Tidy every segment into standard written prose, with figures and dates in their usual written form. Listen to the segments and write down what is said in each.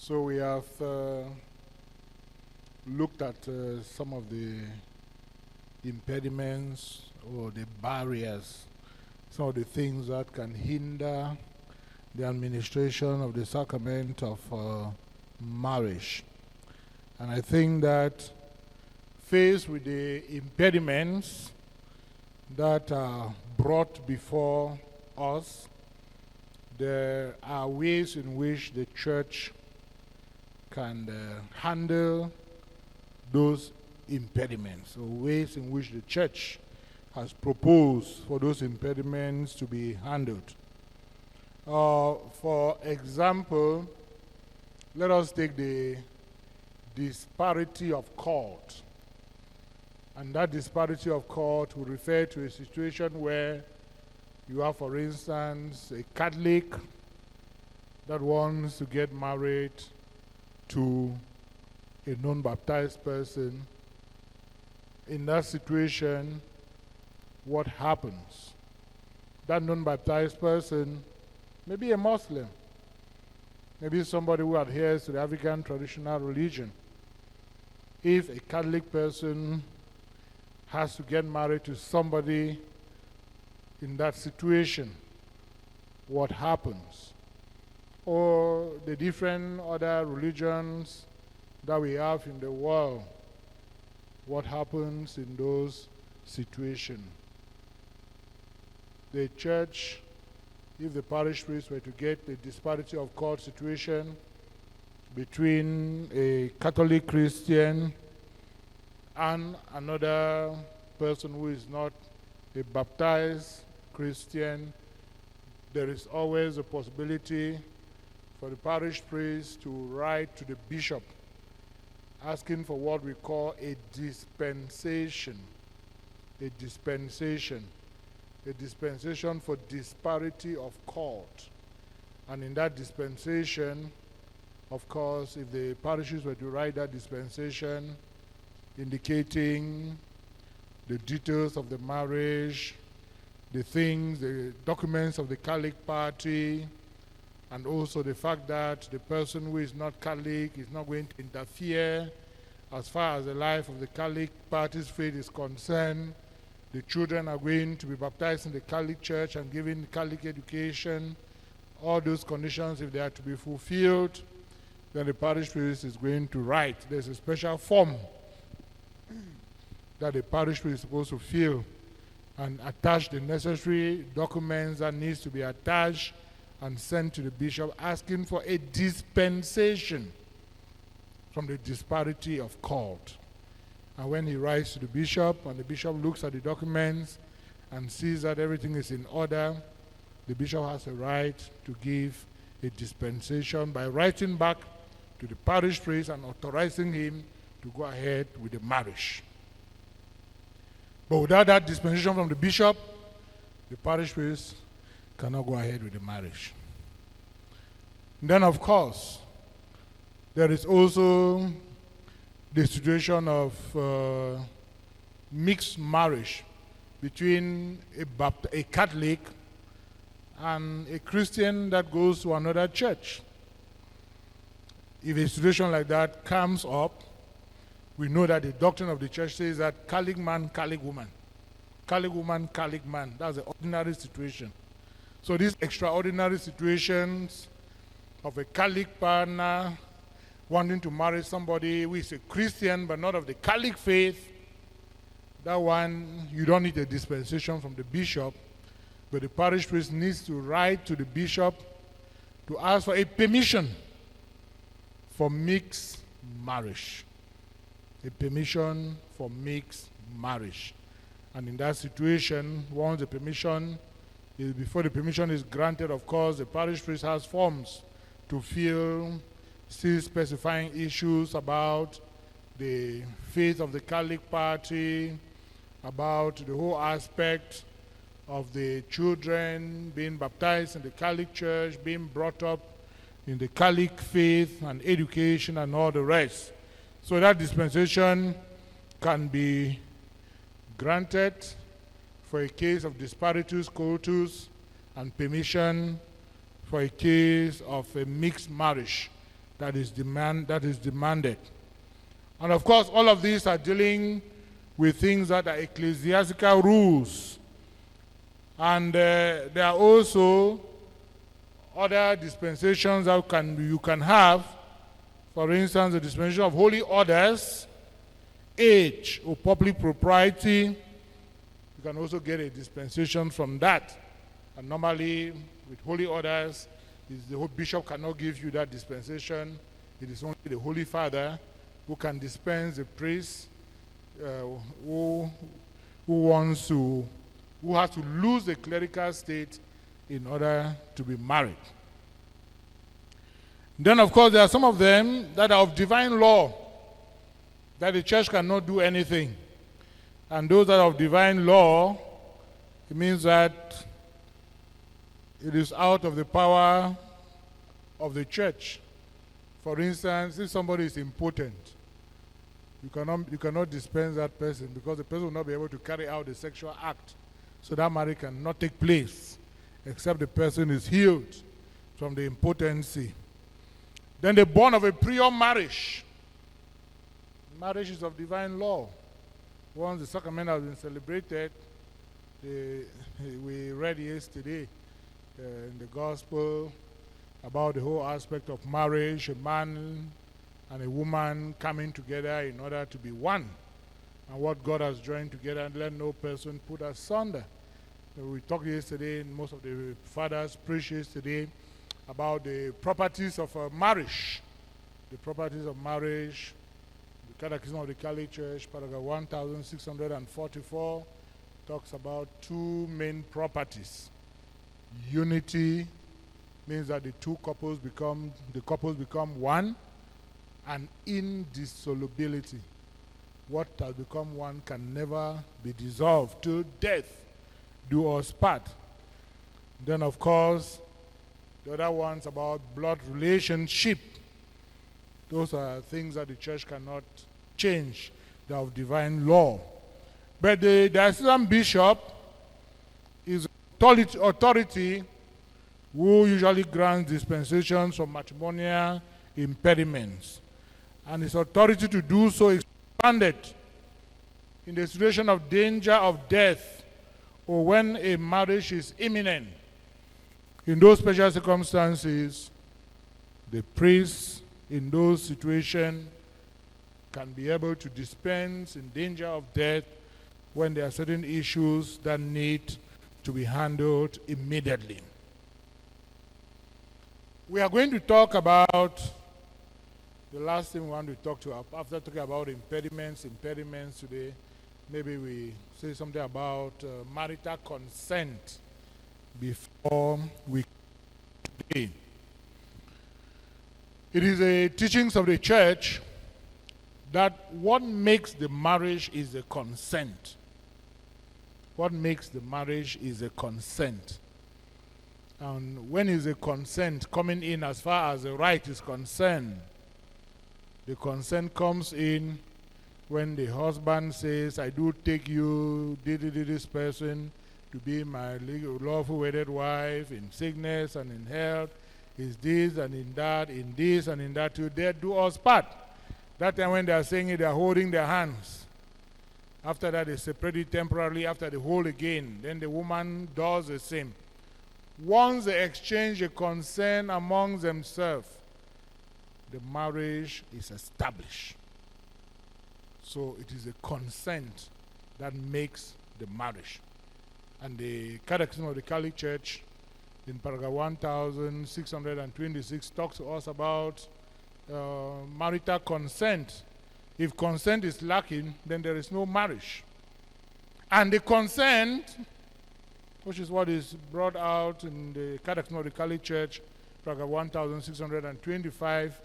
So we have looked at some of the impediments or the barriers, some of the things that can hinder the administration of the sacrament of marriage. And I think that faced with the impediments that are brought before us, there are ways in which the church can handle those impediments, or ways in which the church has proposed for those impediments to be handled. For example, let us take the disparity of court. And that disparity of court will refer to a situation where you have, for instance, a Catholic that wants to get married to a non-baptized person. In that situation, what happens? That non-baptized person may be a Muslim, maybe somebody who adheres to the African traditional religion. If a Catholic person has to get married to somebody in that situation, what happens? Or the different other religions that we have in the world, what happens in those situations? The church, if the parish priest were to get the disparity of court situation between a Catholic Christian and another person who is not a baptized Christian, there is always a possibility for the parish priest to write to the bishop asking for what we call a dispensation. A dispensation for disparity of court. And in that dispensation, of course, if the parishes were to write that dispensation indicating the details of the marriage, the documents of the Catholic party, and also the fact that the person who is not Catholic is not going to interfere as far as the life of the Catholic party's faith is concerned. The children are going to be baptized in the Catholic Church and given Catholic education. All those conditions, if they are to be fulfilled, then the parish priest is going to write. There's a special form that the parish priest is supposed to fill and attach the necessary documents that needs to be attached and sent to the bishop, asking for a dispensation from the disparity of court. And when he writes to the bishop, and the bishop looks at the documents and sees that everything is in order, the bishop has a right to give a dispensation by writing back to the parish priest and authorizing him to go ahead with the marriage. But without that dispensation from the bishop, the parish priest cannot go ahead with the marriage. And then, of course, there is also the situation of mixed marriage between a Catholic and a Christian that goes to another church. If a situation like that comes up, we know that the doctrine of the church says that Catholic man, Catholic woman. Catholic woman, Catholic man. That's the ordinary situation. So these extraordinary situations of a Catholic partner wanting to marry somebody who is a Christian but not of the Catholic faith, that one, you don't need a dispensation from the bishop, but the parish priest needs to write to the bishop to ask for a permission for mixed marriage. A permission for mixed marriage. And in that situation, once the permission before the permission is granted, of course, the parish priest has forms to fill, still specifying issues about the faith of the Catholic party, about the whole aspect of the children being baptized in the Catholic Church, being brought up in the Catholic faith and education and all the rest. So that dispensation can be granted for a case of disparitus coitus and permission for a case of a mixed marriage that is demanded. And of course, all of these are dealing with things that are ecclesiastical rules. And there are also other dispensations that you can have. For instance, the dispensation of holy orders, age, or public propriety. You can also get a dispensation from that. And normally, with holy orders, the whole bishop cannot give you that dispensation. It is only the Holy Father who can dispense the priest who has to lose the clerical state in order to be married. Then, of course, there are some of them that are of divine law, that the church cannot do anything. And those that are of divine law, it means that it is out of the power of the church. For instance, if somebody is impotent, you cannot dispense that person because the person will not be able to carry out the sexual act. So that marriage cannot take place except the person is healed from the impotency. Then the bond of a prior marriage. Marriage is of divine law. Once the sacrament has been celebrated, we read yesterday in the gospel about the whole aspect of marriage, a man and a woman coming together in order to be one. And what God has joined together, and let no person put asunder. We talked yesterday, and most of the fathers preached yesterday about the properties of marriage. The properties of marriage, the Catechism of the Catholic Church, paragraph 1644, talks about two main properties. Unity means that the couples become one, and indissolubility. What has become one can never be dissolved till death do us part. Then, of course, the other ones about blood relationship. Those are things that the church cannot change. They are of divine law. But the diocesan bishop is authority who usually grants dispensations from matrimonial impediments. And his authority to do so is expanded in the situation of danger of death or when a marriage is imminent. In those special circumstances, the priest in those situations can be able to dispense in danger of death when there are certain issues that need to be handled immediately. We are going to talk about the last thing we want to talk to, after talking about impediments today, maybe we say something about marital consent before we begin. It is a teachings of the church that what makes the marriage is a consent. What makes the marriage is a consent. And when is a consent coming in as far as the right is concerned? The consent comes in when the husband says, I do take you, this person, to be my lawful wedded wife in sickness and in health, is this and in that, in this and in that, till death do us part. That time when they are saying it, they are holding their hands. After that, they separate it temporarily, after they hold again. Then the woman does the same. Once they exchange a consent among themselves, the marriage is established. So it is a consent that makes the marriage. And the Catechism of the Catholic Church in paragraph 1626 talks to us about marital consent. If consent is lacking, then there is no marriage. And the consent, which is what is brought out in the Catechism of the Catholic Church, paragraph 1625,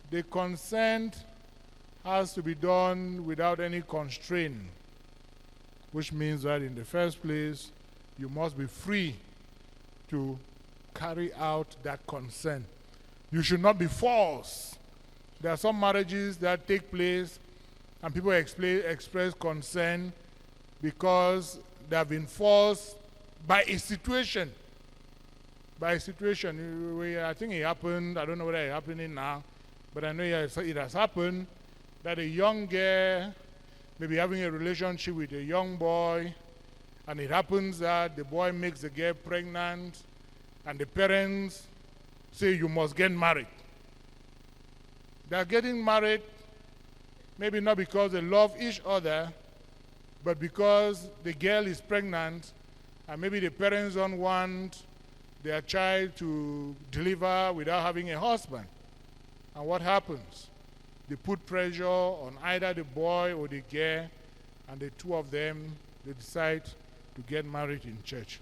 the consent has to be done without any constraint, which means that in the first place, you must be free to carry out that consent. You should not be forced. There are some marriages that take place and people express consent because they have been forced by a situation. By a situation. I think it happened, I don't know whether it's happening now, but I know it has happened that a young girl may be having a relationship with a young boy, and it happens that the boy makes the girl pregnant, and the parents say, you must get married. They are getting married, maybe not because they love each other, but because the girl is pregnant, and maybe the parents don't want their child to deliver without having a husband. And what happens? They put pressure on either the boy or the girl, and the two of them, they decide to get married in church.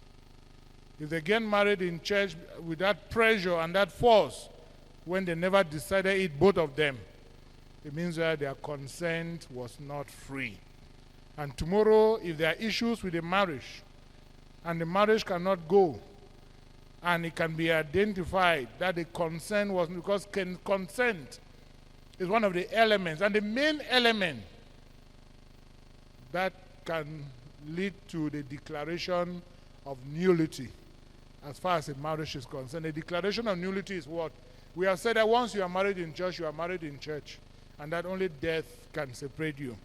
If they get married in church with that pressure and that force, when they never decided it, both of them, it means that their consent was not free. And tomorrow, if there are issues with the marriage, and the marriage cannot go, and it can be identified that the consent was, because consent is one of the elements, and the main element that can lead to the declaration of nullity as far as a marriage is concerned. The declaration of nullity is what? We have said that once you are married in church, you are married in church, and that only death can separate you.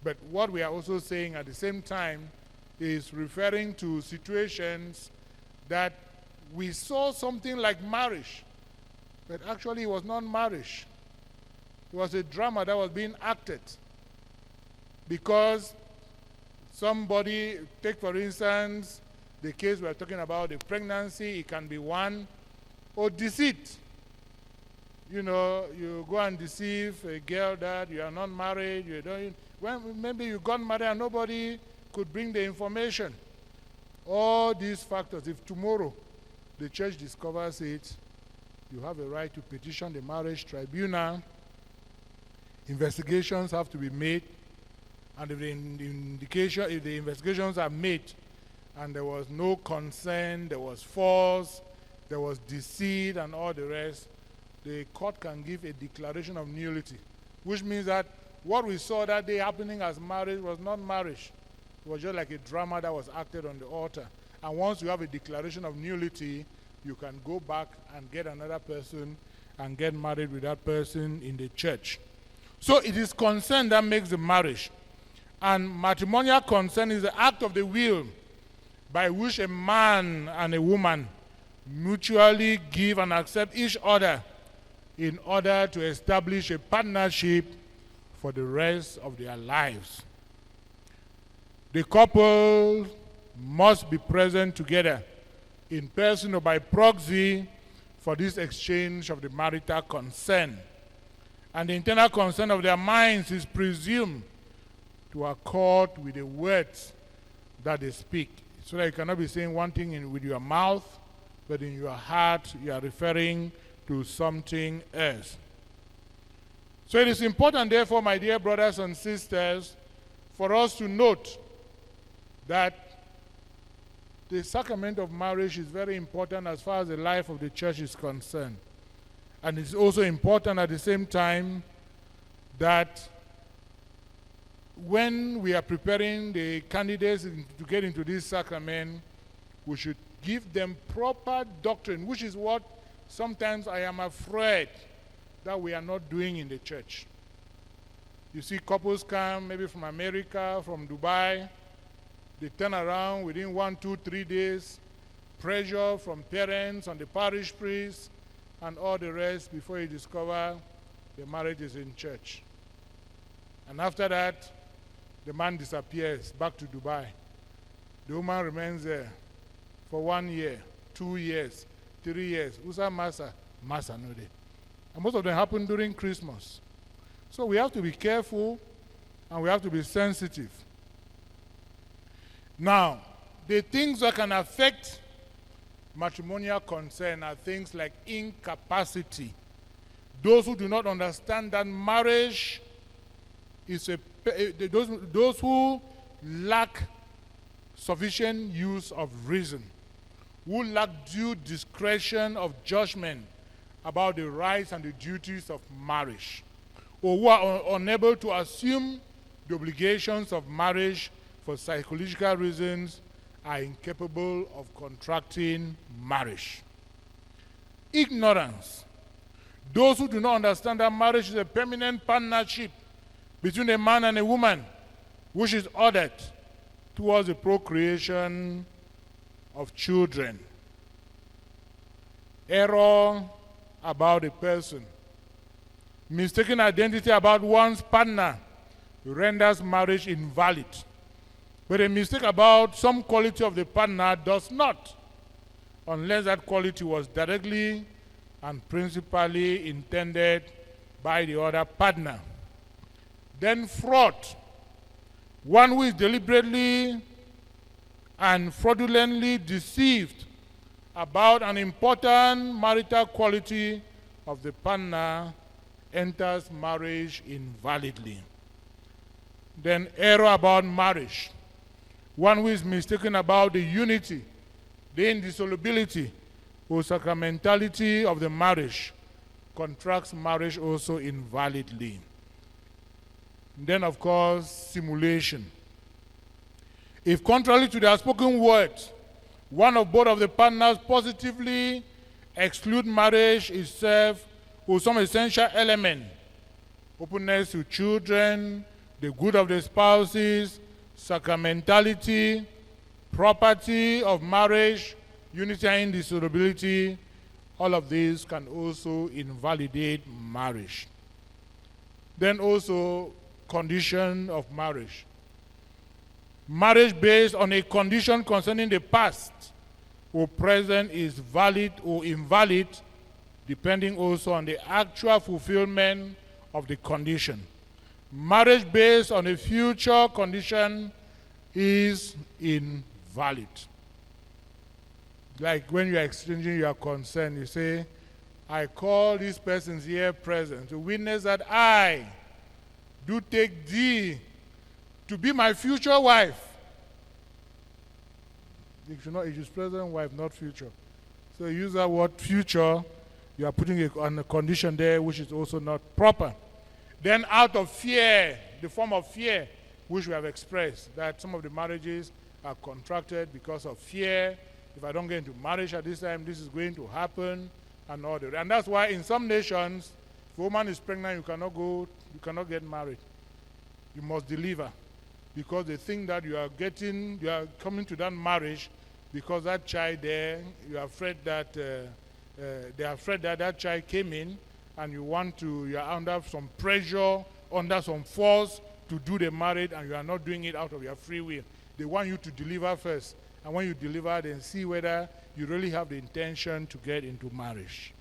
But what we are also saying at the same time is referring to situations that we saw something like marriage, but actually it was not marriage. It was a drama that was being acted. Because somebody, take for instance, the case we're talking about, the pregnancy, it can be one, or deceit. You know, you go and deceive a girl that you are not married, you don't, well, maybe you got married and nobody could bring the information. All these factors, if tomorrow the church discovers it, you have a right to petition the marriage tribunal. Investigations have to be made, and if the investigations are made and there was no consent, there was force, there was deceit and all the rest, the court can give a declaration of nullity, which means that what we saw that day happening as marriage was not marriage. It was just like a drama that was acted on the altar. And once you have a declaration of nullity, you can go back and get another person and get married with that person in the church. So it is consent that makes the marriage. And matrimonial consent is the act of the will by which a man and a woman mutually give and accept each other in order to establish a partnership for the rest of their lives. The couple must be present together in person or by proxy for this exchange of the marital consent. And the internal consent of their minds is presumed to accord with the words that they speak. So that you cannot be saying one thing with your mouth, but in your heart you are referring to something else. So it is important, therefore, my dear brothers and sisters, for us to note that the sacrament of marriage is very important as far as the life of the church is concerned. And it's also important at the same time that when we are preparing the candidates to get into this sacrament, we should give them proper doctrine, which is what sometimes I am afraid that we are not doing in the church. You see couples come maybe from America, from Dubai, they turn around within 1, 2, 3 days, pressure from parents on the parish priest and all the rest before you discover the marriage is in church. And after that, the man disappears back to Dubai. The woman remains there for 1 year, 2 years, 3 years. Usa Masa, Masa no day. And most of them happen during Christmas. So we have to be careful and we have to be sensitive. Now, the things that can affect matrimonial consent are things like incapacity. Those who do not understand that marriage is those who lack sufficient use of reason, who lack due discretion of judgment about the rights and the duties of marriage, or who are unable to assume the obligations of marriage for psychological reasons, are incapable of contracting marriage. Ignorance, Those who do not understand that marriage is a permanent partnership between a man and a woman, which is ordered towards the procreation of children. Error about a person. Mistaken identity about one's partner renders marriage invalid. But a mistake about some quality of the partner does not, unless that quality was directly and principally intended by the other partner. Then fraud. One who is deliberately and fraudulently deceived about an important marital quality of the partner enters marriage invalidly. Then error about marriage. One who is mistaken about the unity, the indissolubility, or sacramentality of the marriage contracts marriage also invalidly. Then, of course, simulation. If contrary to their spoken words, one or both of the partners positively exclude marriage itself or some essential element, openness to children, the good of the spouses, sacramentality, property of marriage, unity and indissolubility, all of these can also invalidate marriage. Then also, condition of marriage. Marriage based on a condition concerning the past or present is valid or invalid, depending also on the actual fulfillment of the condition. Marriage based on a future condition is invalid. Like when you are exchanging your consent, you say, I call these persons here present to witness that I do take thee to be my future wife. It is present wife, not future. So you use that word future, you are putting it on a condition there which is also not proper. Then out of fear, the form of fear which we have expressed, that some of the marriages are contracted because of fear. If I don't get into marriage at this time, this is going to happen, and all that. And that's why in some nations, if a woman is pregnant, you cannot get married. You must deliver. Because they think that you are coming to that marriage because that child there, you are afraid that they are afraid that that child came in, and you are under some pressure, under some force to do the marriage, and you are not doing it out of your free will. They want you to deliver first, and when you deliver, then see whether you really have the intention to get into marriage.